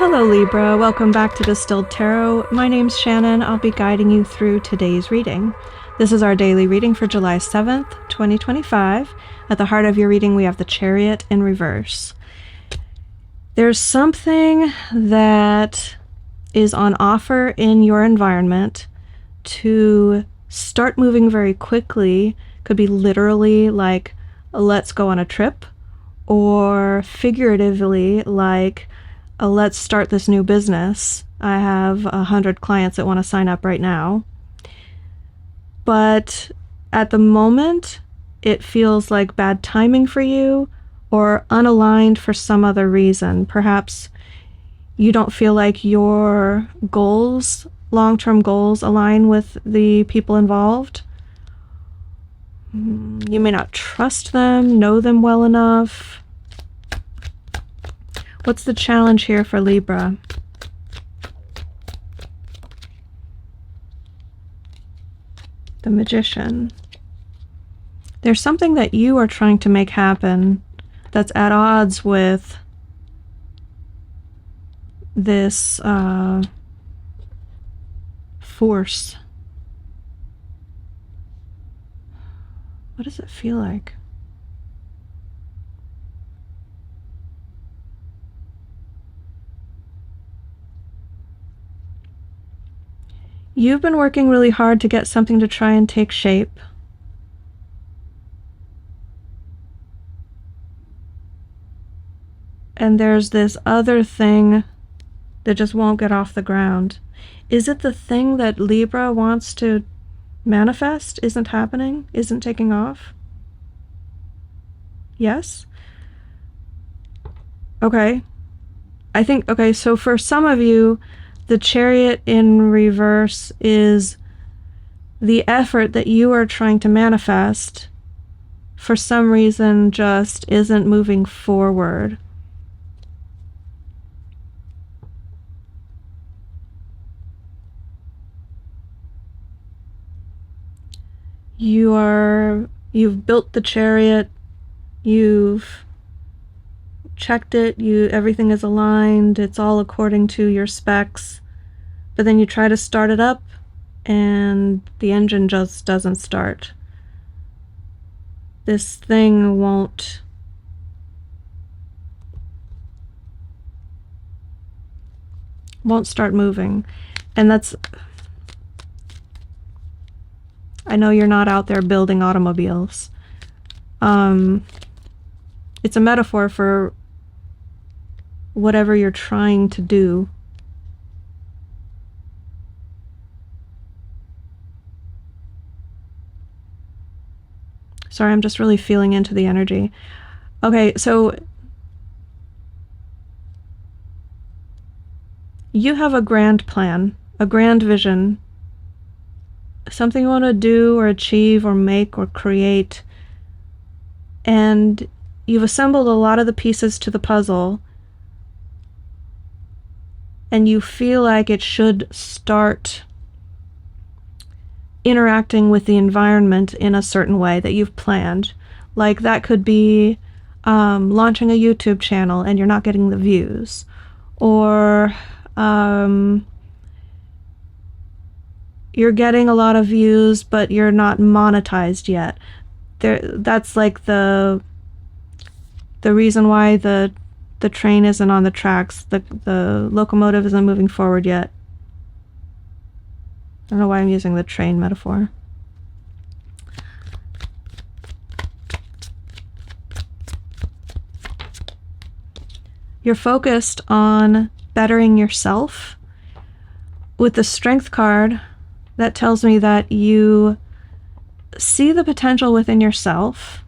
Hello Libra, welcome back to Distilled Tarot. My name's Shannon. I'll be guiding you through today's reading. This is our daily reading for July 7th, 2025. At the heart of your reading, we have the Chariot in reverse. There's something that is on offer in your environment to start moving very quickly. Could be literally like, let's go on a trip, or figuratively like, let's start this new business. I have 100 clients that want to sign up right now. But at the moment, it feels like bad timing for you or unaligned for some other reason. Perhaps you don't feel like your goals, long-term goals, align with the people involved. You may not trust them, know them well enough. What's the challenge here for Libra? The Magician. There's something that you are trying to make happen that's at odds with this force. What does it feel like? You've been working really hard to get something to try and take shape. And there's this other thing that just won't get off the ground. Is it the thing that Libra wants to manifest isn't happening, isn't taking off? Yes? Okay. Okay, so for some of you, the Chariot in reverse is the effort that you are trying to manifest for some reason just isn't moving forward. You've built the Chariot, you've checked it, everything is aligned, it's all according to your specs, but then you try to start it up and the engine just doesn't start. This thing won't start moving. And that's, I know you're not out there building automobiles. It's a metaphor for whatever you're trying to do. Sorry, I'm just really feeling into the energy. Okay, so you have a grand plan, a grand vision, something you want to do or achieve or make or create, and you've assembled a lot of the pieces to the puzzle, and you feel like it should start interacting with the environment in a certain way that you've planned. Like that could be launching a YouTube channel and you're not getting the views, or you're getting a lot of views but you're not monetized yet. That's like the reason why the train isn't on the tracks, the locomotive isn't moving forward yet. I don't know why I'm using the train metaphor. You're focused on bettering yourself. With the Strength card, that tells me that you see the potential within yourself,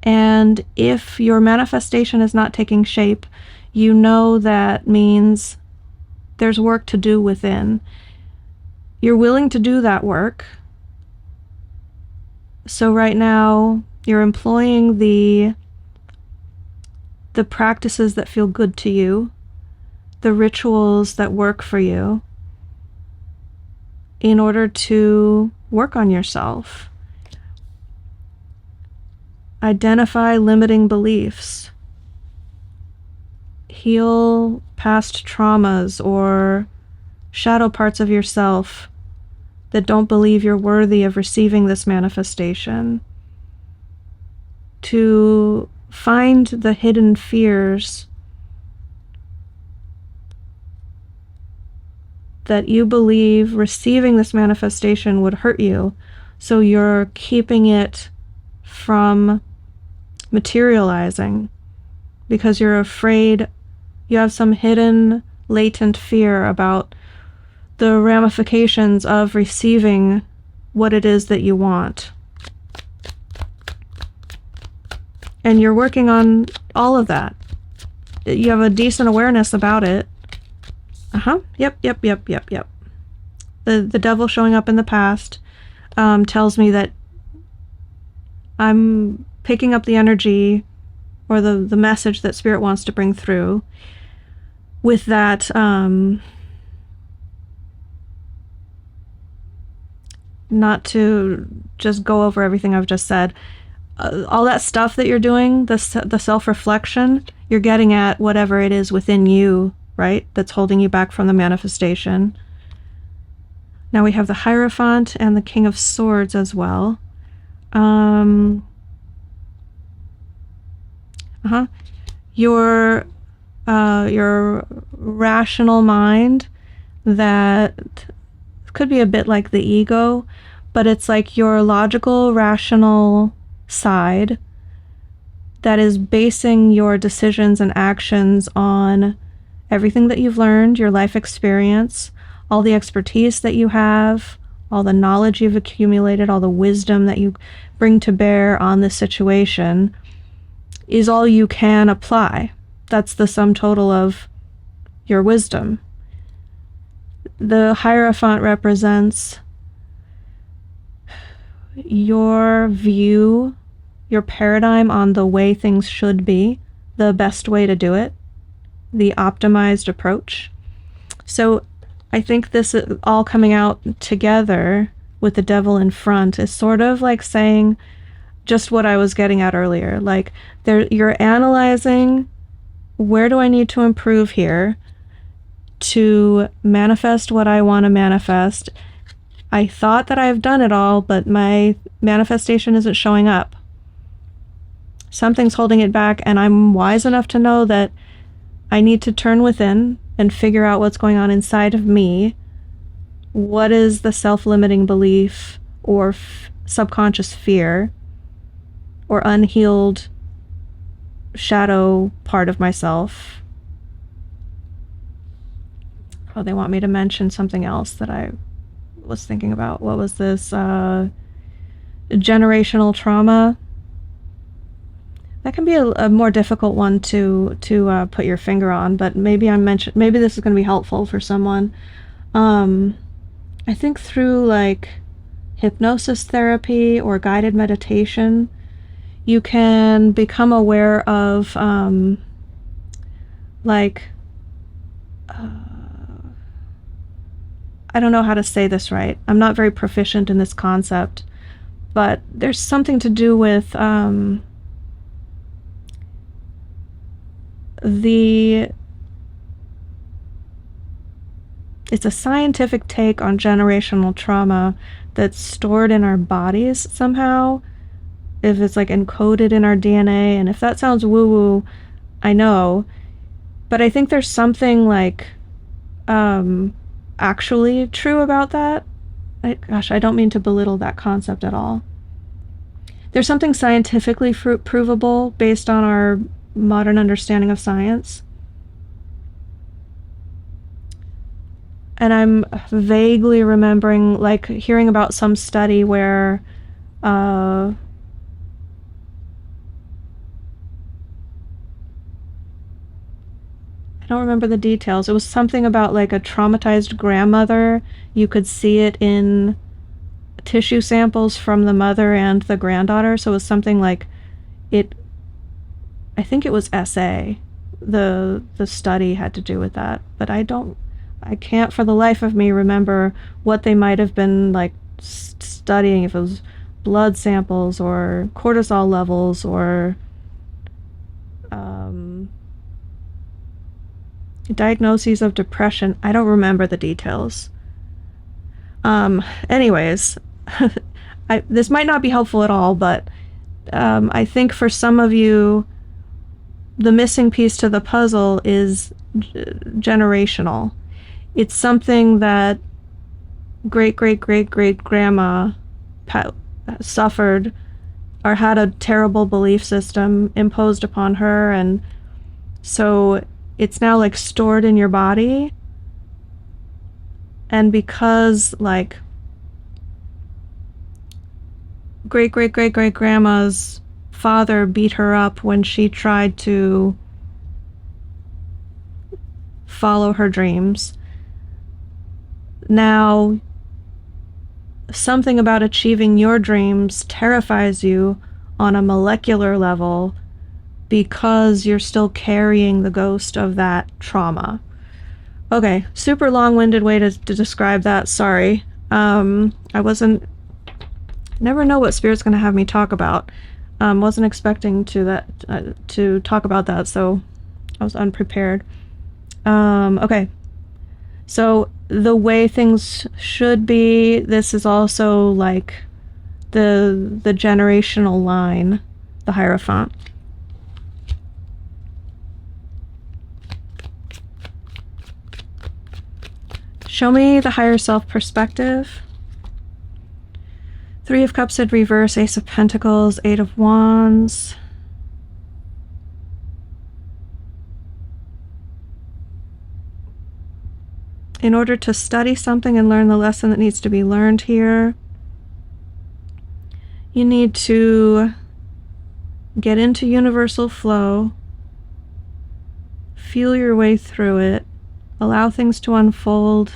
and if your manifestation is not taking shape, you know that means there's work to do within. You're willing to do that work. So right now, you're employing the practices that feel good to you, the rituals that work for you, in order to work on yourself. Identify limiting beliefs. heal past traumas or shadow parts of yourself that don't believe you're worthy of receiving this manifestation. To find the hidden fears that you believe receiving this manifestation would hurt you, so you're keeping it from materializing because you're afraid, you have some hidden latent fear about the ramifications of receiving what it is that you want. And you're working on all of that. You have a decent awareness about it. Yep. The devil showing up in the past tells me that I'm picking up the energy or the message that Spirit wants to bring through with that not to just go over everything I've just said. All that stuff that you're doing, the self-reflection, you're getting at whatever it is within you, right, that's holding you back from the manifestation. Now we have the Hierophant and the King of Swords as well. Your rational mind that could be a bit like the ego, but it's like your logical, rational side that is basing your decisions and actions on everything that you've learned, your life experience, all the expertise that you have, all the knowledge you've accumulated, all the wisdom that you bring to bear on this situation is all you can apply. That's the sum total of your wisdom. The Hierophant represents your view, your paradigm on the way things should be, the best way to do it, the optimized approach. So I think this all coming out together with the devil in front is sort of like saying just what I was getting at earlier. Like you're analyzing, where do I need to improve here to manifest what I want to manifest? I thought that I've done it all, but my manifestation isn't showing up. Something's holding it back, and I'm wise enough to know that I need to turn within and figure out what's going on inside of me. What is the self-limiting belief or subconscious fear or unhealed shadow part of myself? Oh, they want me to mention something else that I was thinking about. What was this? Generational trauma. That can be a more difficult one to put your finger on, but maybe this is going to be helpful for someone. I think through like hypnosis therapy or guided meditation, you can become aware of I don't know how to say this right. I'm not very proficient in this concept, but there's something to do with it's a scientific take on generational trauma that's stored in our bodies somehow, if it's like encoded in our DNA. And if that sounds woo-woo, I know, but I think there's something like actually true about that. I don't mean to belittle that concept at all. There's something scientifically provable based on our modern understanding of science. And I'm vaguely remembering, like, hearing about some study where I don't remember the details. It was something about like a traumatized grandmother. You could see it in tissue samples from the mother and the granddaughter. So it was something like I think it was SA. The study had to do with that, but I can't for the life of me remember what they might have been like studying, if it was blood samples or cortisol levels or Diagnoses of depression. I don't remember the details. Anyways, this might not be helpful at all, but I think for some of you, the missing piece to the puzzle is generational. It's something that great-great-great-great-grandma suffered or had a terrible belief system imposed upon her, and so it's now like stored in your body. And because like great-great-great-great-grandma's father beat her up when she tried to follow her dreams, now something about achieving your dreams terrifies you on a molecular level because you're still carrying the ghost of that trauma. Okay, super long-winded way to describe that. Sorry. Never know what Spirit's going to have me talk about. Wasn't expecting to talk about that, so I was unprepared. Okay. So the way things should be, this is also like the generational line, the Hierophant. Show me the higher self perspective. Three of Cups in reverse, Ace of Pentacles, Eight of Wands. In order to study something and learn the lesson that needs to be learned here, you need to get into universal flow, feel your way through it, allow things to unfold.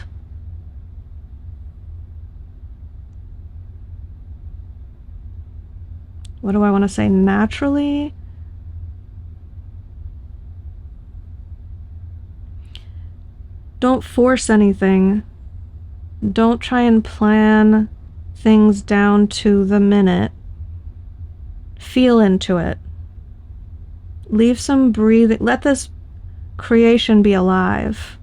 What do I want to say? Naturally? Don't force anything. Don't try and plan things down to the minute. Feel into it. Leave some breathing. Let this creation be alive.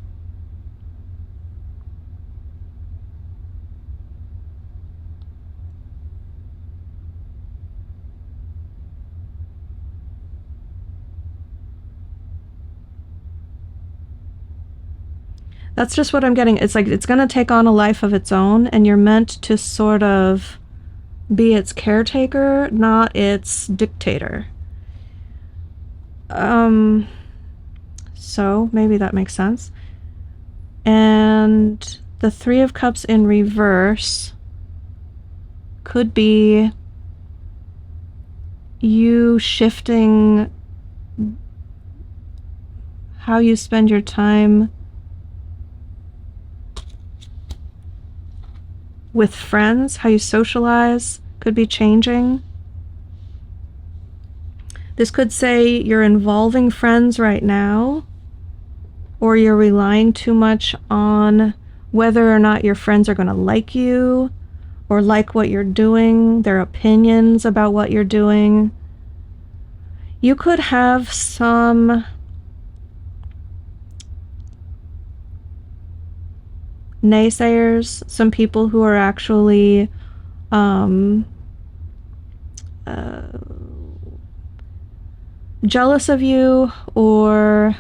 That's just what I'm getting. It's like it's going to take on a life of its own, and you're meant to sort of be its caretaker, not its dictator. So maybe that makes sense. And the Three of Cups in reverse could be you shifting how you spend your time with friends, how you socialize could be changing. This could say you're involving friends right now, or you're relying too much on whether or not your friends are going to like you or like what you're doing, their opinions about what you're doing. You could have some naysayers, some people who are actually jealous of you or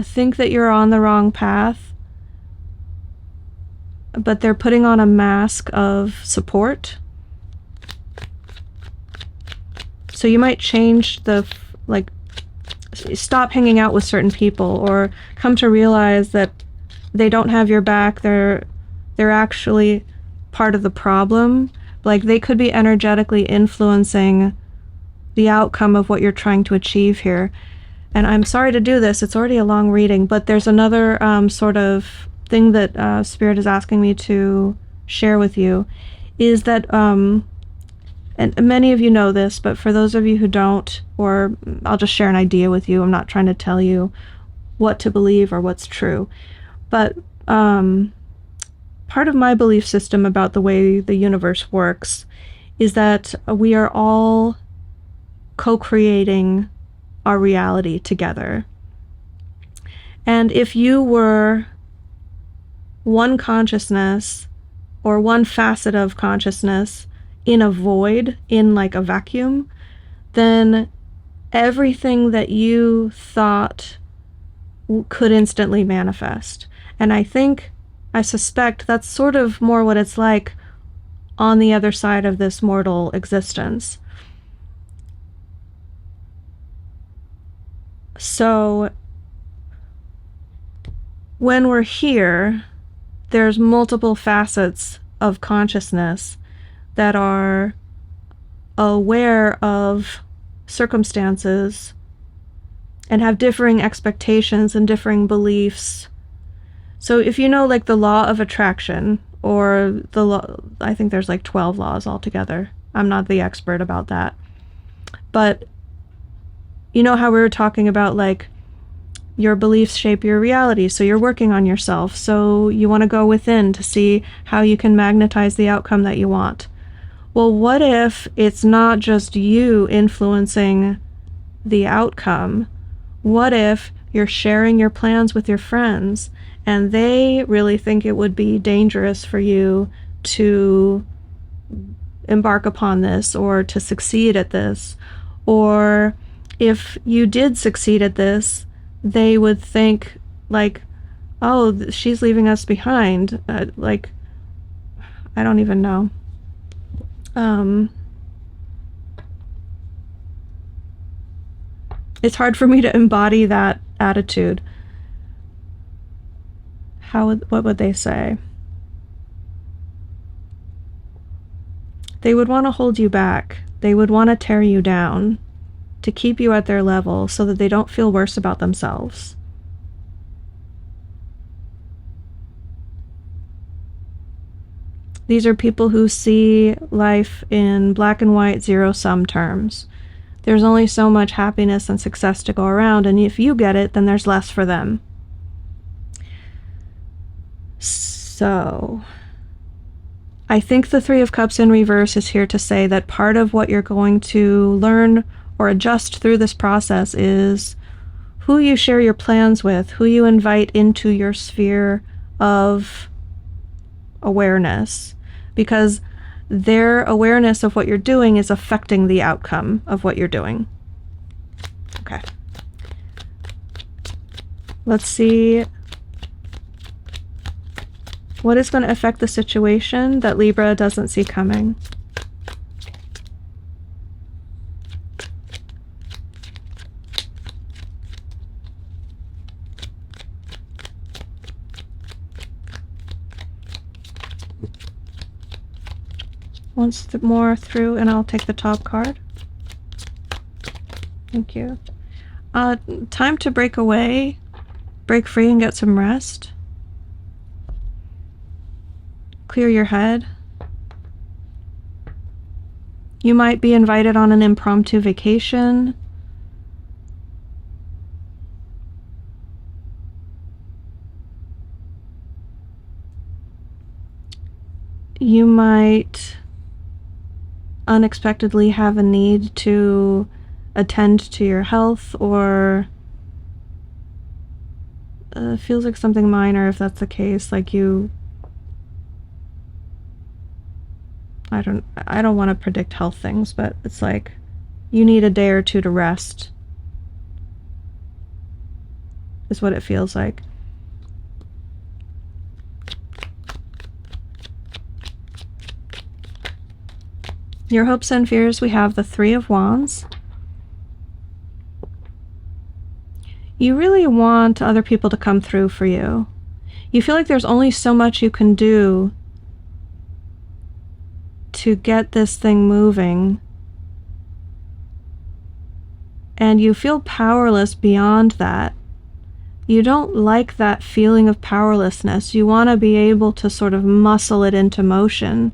think that you're on the wrong path, but they're putting on a mask of support. So you might change stop hanging out with certain people, or come to realize that they don't have your back. They're actually part of the problem. Like, they could be energetically influencing the outcome of what you're trying to achieve here. And I'm sorry to do this, it's already a long reading, but there's another sort of thing that Spirit is asking me to share with you, is that and many of you know this, but for those of you who don't, or I'll just share an idea with you. I'm not trying to tell you what to believe or what's true. But part of my belief system about the way the universe works is that we are all co-creating our reality together. And if you were one consciousness or one facet of consciousness in a void, in like a vacuum, then everything that you thought could instantly manifest. And I suspect that's sort of more what it's like on the other side of this mortal existence. So when we're here, there's multiple facets of consciousness that are aware of circumstances and have differing expectations and differing beliefs. So if you know like the law of attraction, or the law, I think there's like 12 laws altogether. I'm not the expert about that. But you know how we were talking about like your beliefs shape your reality, so you're working on yourself. So you want to go within to see how you can magnetize the outcome that you want. Well, what if it's not just you influencing the outcome? What if you're sharing your plans with your friends and they really think it would be dangerous for you to embark upon this or to succeed at this? Or if you did succeed at this, they would think like, oh, she's leaving us behind. Like, I don't even know. It's hard for me to embody that attitude. What would they say? They would want to hold you back. They would want to tear you down to keep you at their level so that they don't feel worse about themselves. These are people who see life in black and white, zero-sum terms. There's only so much happiness and success to go around, and if you get it, then there's less for them. So, I think the Three of Cups in reverse is here to say that part of what you're going to learn or adjust through this process is who you share your plans with, who you invite into your sphere of awareness, because their awareness of what you're doing is affecting the outcome of what you're doing. Okay. Let's see what is going to affect the situation that Libra doesn't see coming. Once more through, and I'll take the top card. Thank you. Time to break away, break free, and get some rest. Clear your head. You might be invited on an impromptu vacation. You might unexpectedly have a need to attend to your health, or feels like something minor if that's the case, like you, I don't want to predict health things, but it's like you need a day or two to rest is what it feels like. Your hopes and fears, we have the Three of Wands. You really want other people to come through for you. You feel like there's only so much you can do to get this thing moving. And you feel powerless beyond that. You don't like that feeling of powerlessness. You want to be able to sort of muscle it into motion.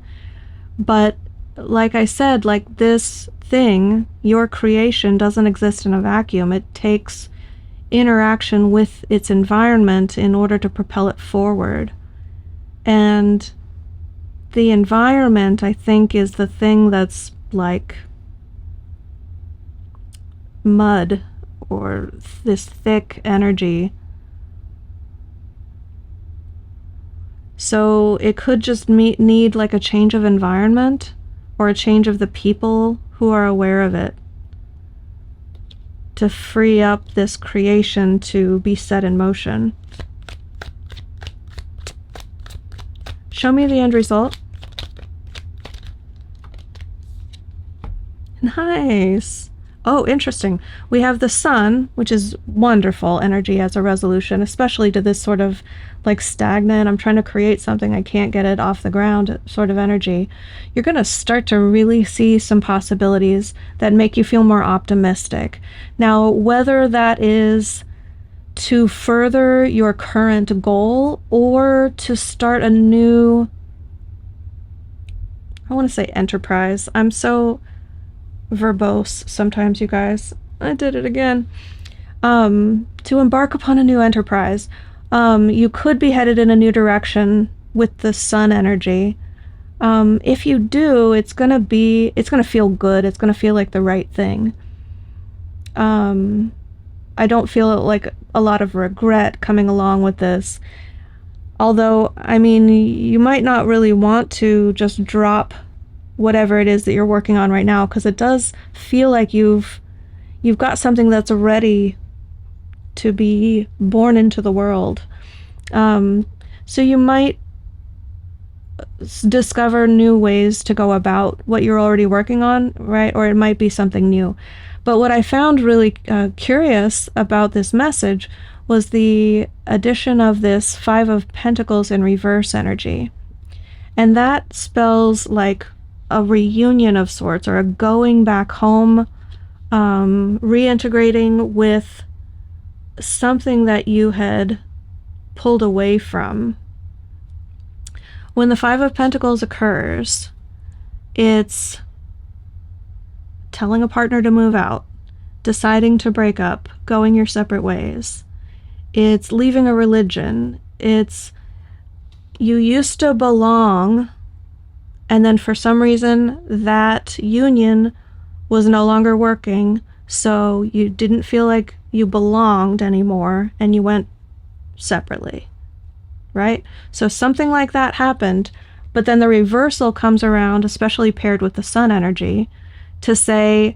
But like I said, like this thing, your creation doesn't exist in a vacuum. It takes interaction with its environment in order to propel it forward. And the environment, I think, is the thing that's like mud or this thick energy. So it could just need like a change of environment or a change of the people who are aware of it to free up this creation to be set in motion. Show me the end result. Nice. Oh, interesting. We have the sun, which is wonderful energy as a resolution, especially to this sort of like stagnant, I'm trying to create something, I can't get it off the ground sort of energy. You're going to start to really see some possibilities that make you feel more optimistic. Now, whether that is to further your current goal or to start a new, I want to say enterprise. I'm so verbose sometimes, you guys. I did it again. To embark upon a new enterprise. You could be headed in a new direction with the sun energy. If you do, it's gonna feel good. It's gonna feel like the right thing. I don't feel like a lot of regret coming along with this. Although, I mean, you might not really want to just drop whatever it is that you're working on right now, because it does feel like you've got something that's ready to be born into the world. So you might discover new ways to go about what you're already working on, right? Or it might be something new. But what I found really curious about this message was the addition of this Five of Pentacles in reverse energy. And that spells like a reunion of sorts, or a going back home, reintegrating with something that you had pulled away from. When the Five of Pentacles occurs, it's telling a partner to move out, deciding to break up, going your separate ways. It's leaving a religion. It's you used to belong, and then for some reason that union was no longer working, so you didn't feel like you belonged anymore and you went separately, right? So something like that happened, but then the reversal comes around, especially paired with the sun energy, to say,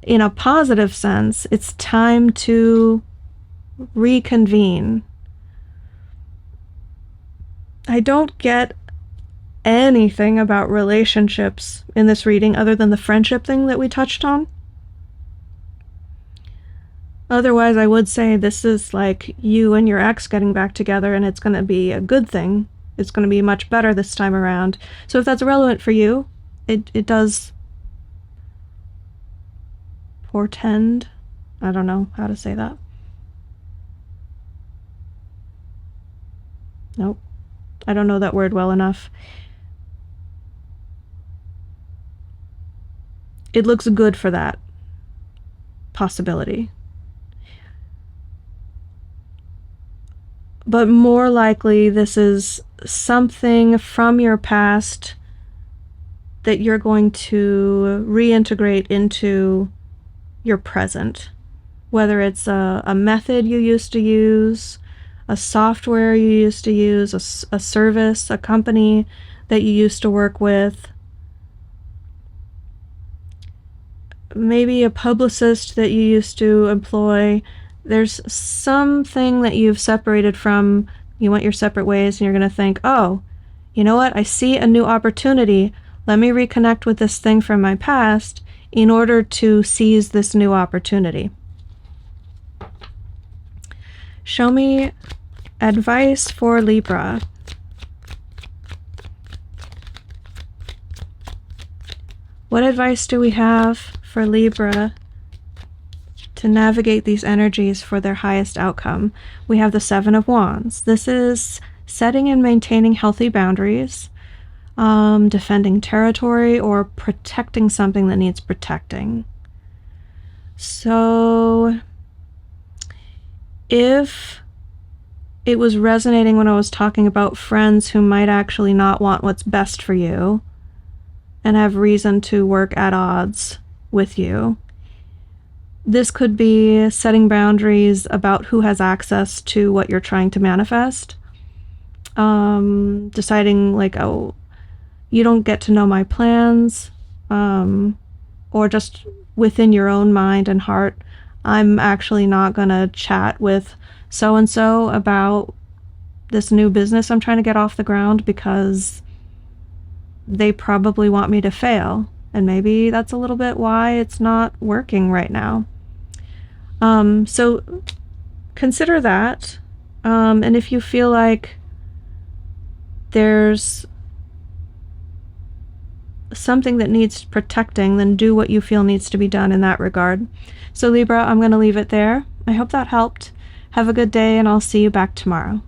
in a positive sense, it's time to reconvene. I don't get anything about relationships in this reading other than the friendship thing that we touched on. Otherwise, I would say this is like you and your ex getting back together, and it's going to be a good thing. It's going to be much better this time around. So if that's relevant for you, it does portend. I don't know how to say that. Nope. I don't know that word well enough. It looks good for that possibility. But more likely, this is something from your past that you're going to reintegrate into your present. Whether it's a method you used to use, a software you used to use, a service, a company that you used to work with, maybe a publicist that you used to employ. There's something that you've separated from, you went your separate ways, and you're going to think, oh, you know what, I see a new opportunity. Let me reconnect with this thing from my past in order to seize this new opportunity. Show me advice for Libra. What advice do we have for Libra to navigate these energies for their highest outcome? We have the Seven of Wands. This is setting and maintaining healthy boundaries, defending territory, or protecting something that needs protecting. So if it was resonating when I was talking about friends who might actually not want what's best for you and have reason to work at odds with you, This could be setting boundaries about who has access to what you're trying to manifest. Deciding like, oh, you don't get to know my plans, or just within your own mind and heart, I'm actually not gonna chat with so-and-so about this new business I'm trying to get off the ground because they probably want me to fail. And maybe that's a little bit why it's not working right now. So consider that. And if you feel like there's something that needs protecting, then do what you feel needs to be done in that regard. So Libra, I'm going to leave it there. I hope that helped. Have a good day, and I'll see you back tomorrow.